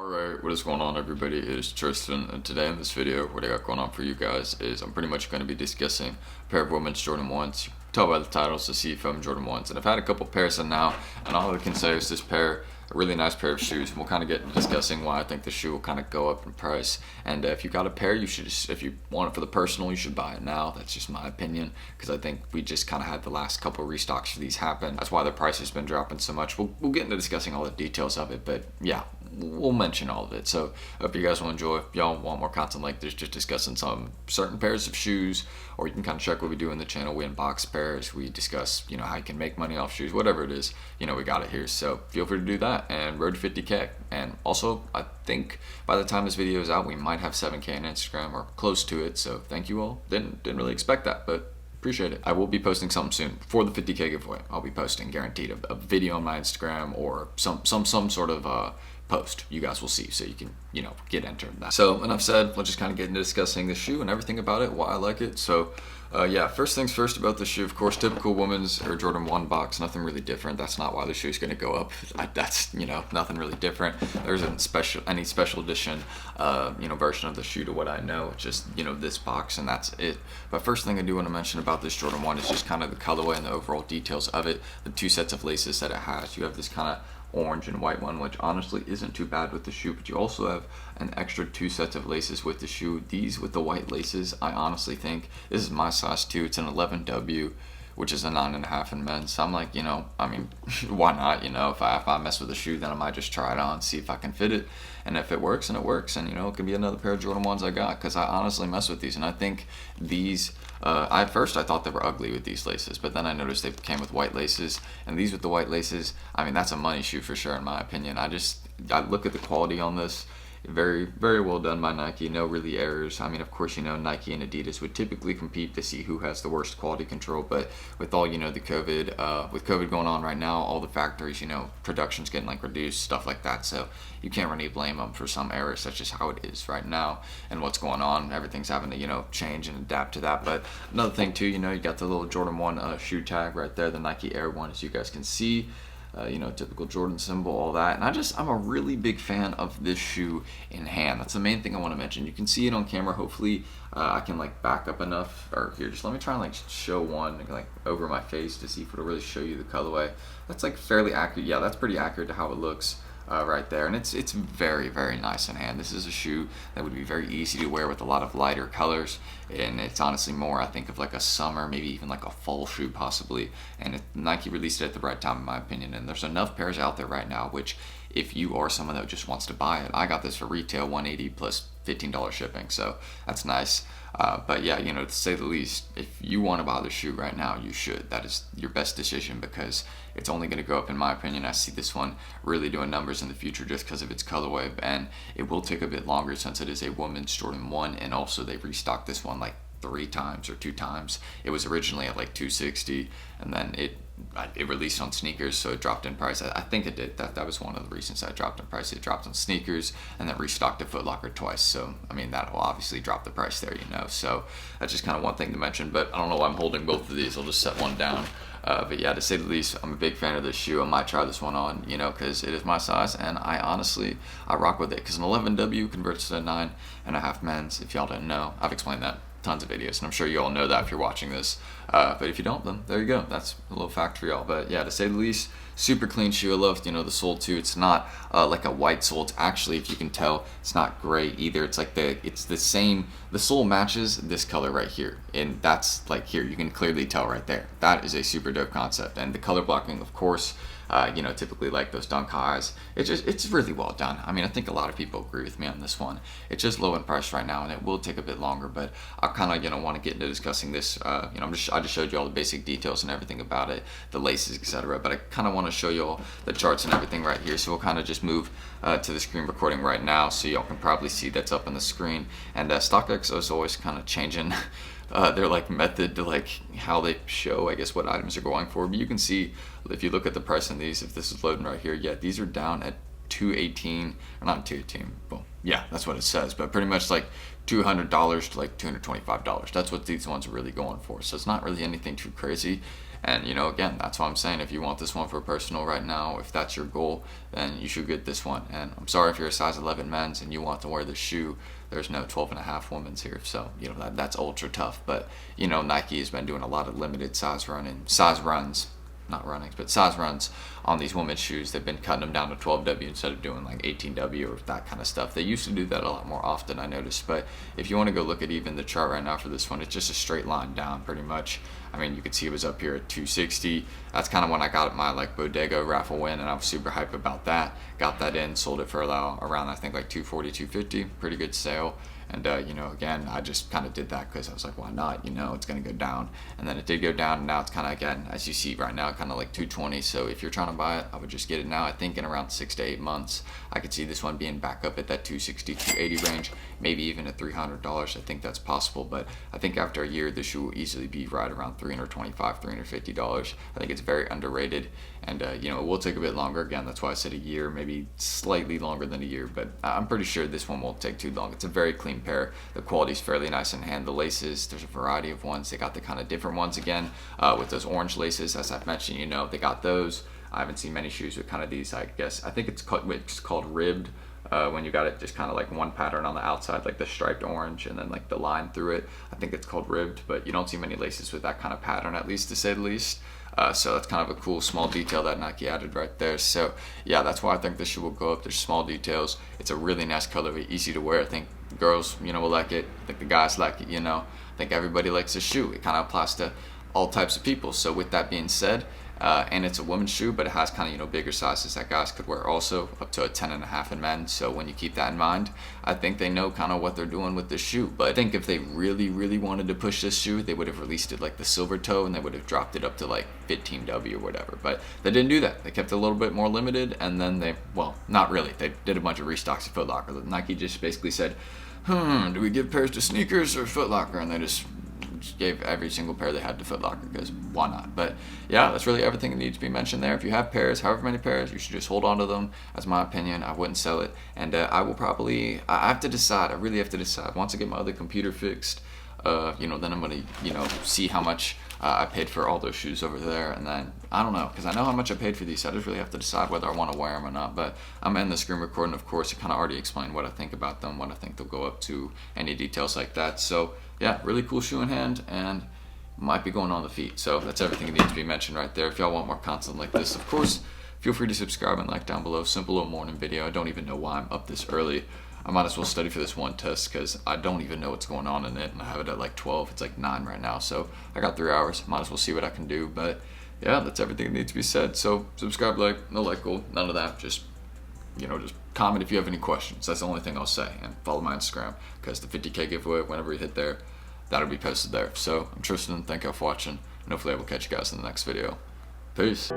Alright, what is going on everybody? It is Tristan, and today in this video, what I got going on for you guys is I'm pretty much going to be discussing a pair of women's Jordan 1s. You can tell by the titles, the SEAFOAM Jordan 1s, and I've had a couple pairs in now, and all I can say is this pair, a really nice pair of shoes, and we'll kind of get into discussing why I think the shoe will kind of go up in price. And if you got a pair, you should just, if you want it for the personal, you should buy it now. That's just my opinion, because I think we just kind of had the last couple restocks for these happen. That's why the price has been dropping so much. We'll get into discussing all the details of it, but yeah, we'll mention all of it. So I hope you guys will enjoy. If y'all want more content like this, just discussing some certain pairs of shoes, or you can kind of check what we do in the channel. We unbox pairs, we discuss, how you can make money off shoes, whatever it is, we got it here. So feel free to do that, and road to 50K. And also, I think by the time this video is out, we might have 7K on Instagram or close to it. So thank you all. Didn't really expect that, but appreciate it. I will be posting something soon for the 50K giveaway. I'll be posting, guaranteed, a video on my Instagram or some sort of post you guys will see, so you can get entered in that. So enough said, let's just kind of get into discussing the shoe and everything about it, why I like it. So yeah, first things first about the shoe, of course, typical women's or Jordan 1 box, nothing really different. That's not why the shoe is going to go up. That's nothing really different. There isn't any special edition version of the shoe to what I know. It's just this box, and that's it. But first thing I do want to mention about this Jordan 1 is just kind of the colorway and the overall details of it. The two sets of laces that it has. You have this kind of orange and white one, which honestly isn't too bad with the shoe, but you also have an extra two sets of laces with the shoe. These with the white laces, I honestly think, this is my size too. It's an 11W, which is a 9.5 in men's. So I'm like, why not? If I mess with the shoe, then I might just try it on, see if I can fit it, and if it works, and it works, and it could be another pair of Jordan 1s I got, because I honestly mess with these, and I think these, at first I thought they were ugly with these laces, but then I noticed they came with white laces, and these with the white laces, that's a money shoe for sure in my opinion. I look at the quality on this. Very, very well done by Nike. No really errors. Of course, Nike and Adidas would typically compete to see who has the worst quality control, but with all, the COVID, with COVID going on right now, all the factories, production's getting reduced, stuff like that. So you can't really blame them for some errors. That's just how it is right now and what's going on. Everything's having to, change and adapt to that. But another thing too, you got the little Jordan 1 shoe tag right there, the Nike Air 1, as you guys can see. Typical Jordan symbol, all that. And I'm a really big fan of this shoe in hand. That's the main thing I want to mention. You can see it on camera. Hopefully I can back up enough, or here, just let me try and show one over my face to see if it'll really show you the colorway. That's fairly accurate. Yeah, that's pretty accurate to how it looks right there, and it's very, very nice in hand. This is a shoe that would be very easy to wear with a lot of lighter colors, and it's honestly more, I think, of a summer, maybe even a fall shoe possibly. And Nike released it at the right time in my opinion, and there's enough pairs out there right now, which if you are someone that just wants to buy it, I got this for retail $180 plus $15 shipping, so that's nice. But yeah, to say the least, if you want to buy the shoe right now, you should. That is your best decision, because it's only going to go up in my opinion. I see this one really doing numbers in the future just because of its colorway, and it will take a bit longer since it is a women's Jordan 1, and also they restocked this one 3 times or 2 times. It was originally at $260, and then it released on sneakers, so it dropped in price. I think it did. That was one of the reasons that it dropped in price. It dropped on sneakers and then restocked at Foot Locker twice. So that will obviously drop the price there, So that's just kind of one thing to mention. But I don't know why I'm holding both of these. I'll just set one down. But yeah, to say the least, I'm a big fan of this shoe. I might try this one on, because it is my size, and I rock with it, because an 11W converts to a 9.5 men's. If y'all didn't know, I've explained that tons of videos, and I'm sure you all know that if you're watching this. But if you don't, then there you go. That's a little fact for y'all. But yeah, to say the least, super clean shoe. I love the sole too. It's not like a white sole. It's actually, if you can tell, it's not gray either. It's it's the same. The sole matches this color right here, and that's here. You can clearly tell right there. That is a super dope concept. And the color blocking, of course. Typically those dunk highs. It's really well done. I think a lot of people agree with me on this one. It's just low in price right now, and it will take a bit longer, but I kind of want to get into discussing this. I just showed you all the basic details and everything about it, the laces, etc. But I kind of want to show you all the charts and everything right here. So we'll kind of just move to the screen recording right now, so y'all can probably see that's up on the screen. And StockX is always kind of changing their method to how they show, I guess, what items are going for. But you can see, if you look at the price on these, if this is loading right here, yeah, these are down at 218, or not 218, well, yeah, that's what it says, but pretty much $200 to $225. That's what these ones are really going for. So it's not really anything too crazy. And you know, again, that's what I'm saying. If you want this one for personal right now, if that's your goal, then you should get this one. And I'm sorry if you're a size 11 men's and you want to wear the shoe, there's no 12.5 women's here. So, you know, that's ultra tough. But, you know, Nike has been doing a lot of limited size runs on these women's shoes. They've been cutting them down to 12W instead of doing like 18W or that kind of stuff. They used to do that a lot more often, I noticed. But if you want to go look at even the chart right now for this one, it's just a straight line down pretty much. I mean, you can see it was up here at 260. That's kind of when I got my like bodega raffle win, and I was super hyped about that. Got that in, sold it for around I think like 240, 250. Pretty good sale. And, you know, again, I just kind of did that because I was like, why not? You know, it's going to go down. And then it did go down, and now it's kind of, again, as you see right now, kind of like 220. So if you're trying to buy it, I would just get it now. I think in around 6 to 8 months, I could see this one being back up at that 260, 280 range, maybe even at $300. I think that's possible. But I think after a year, this shoe will easily be right around $325, $350. I think it's very underrated. And, you know, it will take a bit longer. Again, that's why I said a year, maybe slightly longer than a year. But I'm pretty sure this one won't take too long. It's a very clean pair. The quality's fairly nice in hand. The laces, there's a variety of ones. They got the kind of different ones again with those orange laces. As I've mentioned, you know, they got those. I haven't seen many shoes with kind of these, I guess. I think it's called ribbed. When you got it just kind of like one pattern on the outside, like the striped orange and then like the line through it. I think it's called ribbed, but you don't see many laces with that kind of pattern, at least to say the least. So that's kind of a cool small detail that Nike added right there. So yeah, that's why I think this shoe will go up. There's small details. It's a really nice color, easy to wear. I think girls, you know, will like it. I think the guys like it, you know. I think everybody likes this shoe. It kind of applies to all types of people. So with that being said, and it's a women's shoe, but it has kind of, you know, bigger sizes that guys could wear also, up to a 10.5 in men. So when you keep that in mind, I think they know kind of what they're doing with this shoe. But I think if they really, really wanted to push this shoe, they would have released it like the silver toe, and they would have dropped it up to like 15W or whatever. But they didn't do that. They kept it a little bit more limited, and then they, well, not really. They did a bunch of restocks at Foot Locker. Nike just basically said, do we give pairs to sneakers or Foot Locker? And they just gave every single pair they had to Foot Locker, because why not? But yeah, that's really everything that needs to be mentioned there. If you have pairs, however many pairs, you should just hold on to them. That's my opinion. I wouldn't sell it. And I will probably, I have to decide. I really have to decide. Once I get my other computer fixed, you know, then I'm going to, you know, see how much I paid for all those shoes over there. And then, I don't know, because I know how much I paid for these. So I just really have to decide whether I want to wear them or not. But I'm in the screen recording, of course. I kind of already explained what I think about them, what I think they'll go up to, any details like that. So yeah, really cool shoe in hand, and might be going on the feet. So that's everything that needs to be mentioned right there. If y'all want more content like this, of course, feel free to subscribe and like down below. Simple little morning video. I don't even know why I'm up this early. I might as well study for this one test, because I don't even know what's going on in it, and I have it at like 12. It's like 9 right now, so I got 3 hours. Might as well see what I can do. But yeah, that's everything that needs to be said. So subscribe, like, no like goal, none of that. Just, you know, just comment if you have any questions. That's the only thing I'll say. And follow my Instagram, because the 50K giveaway, whenever you hit there, that'll be posted there. So I'm Tristan. Thank you all for watching, and hopefully I will catch you guys in the next video. Peace.